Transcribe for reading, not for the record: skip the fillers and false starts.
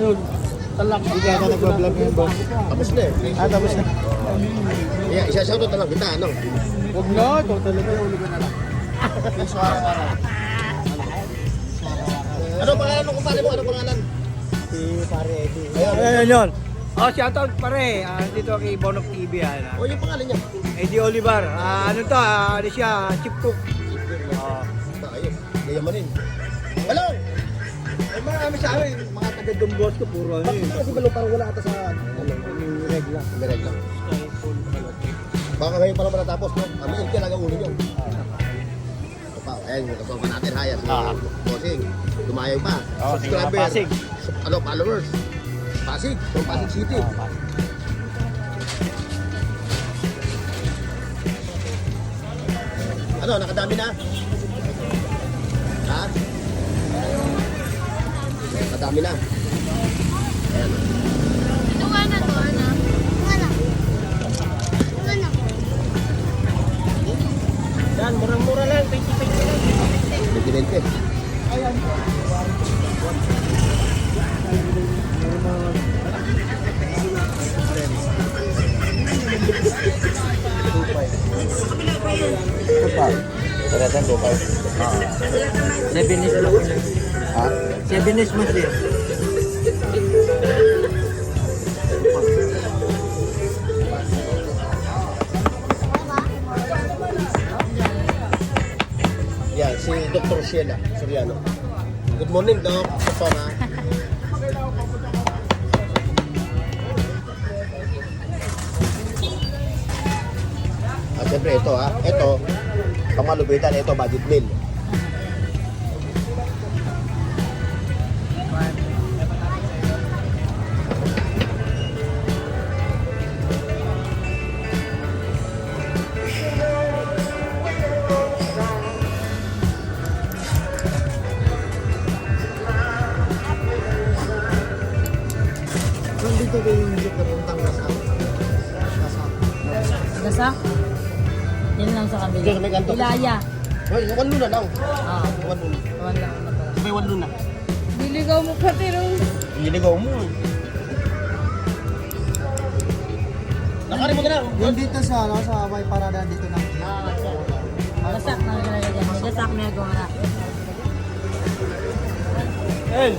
Yun. Talak. Hindi ka nag-vlog yun, boss. Tapos na eh. Tapos na. Yeah, isa-shoutout na lang kita, ano? Huwag na. Ikaw talaga. Uli ko na lang. Ano pangalan ng kumpare mo? Ano pangalan? Si Pare Eddie. Ayun yun. Oh, shoutout pare. Dito kay Bonok TV. O, yung pangalan niya. Eddie Olivar. Ano to? Ano siya? Chip cook. Ayun, gayamanin. Hello! Ay, marami sa amin. Mga taga-dumbos ko. Puro ano Bakit yun. na kasi balong parang wala ata sa... Yung regla. May regla. Baka ngayon pa naman natapos, no? Kami yung talaga ulo nyo. Ito pa, ayan, yung kasama natin, Hayas. Bossing, dumayo pa. Oh, Subscriber. Pasig. Ano, followers. Pasig, from Pasig City. Ano, nakadami na? Ha? Nakadami na. Ayan. Ito nga na to, ano? Wala. Wala. Yan, murang-mura lang. 20-20 lang. 20-20. Saratan, 2.5. 7 is lang. Ha? 7 is mas din. Yan, si Dr. Sheila Soriano. Good morning, Doc. Kapara. At siyempre ito ha. Ito, pamalubitan. Ito, budget meal. Nandito din yung jeep na puntang nasa. Gasa? Yan lang sa kabila. Diyan, may ganto. Ilaya. Well, one luna lang. Ah, One luna. kawan lang na pala. May one luna. Diligaw mo pati rin. Iligaw mo. Nakarin mo ka na. Yung dito sa, ano, sa may parada dito na. Gasak na nilagay dyan. Gasak na gawara. Hey,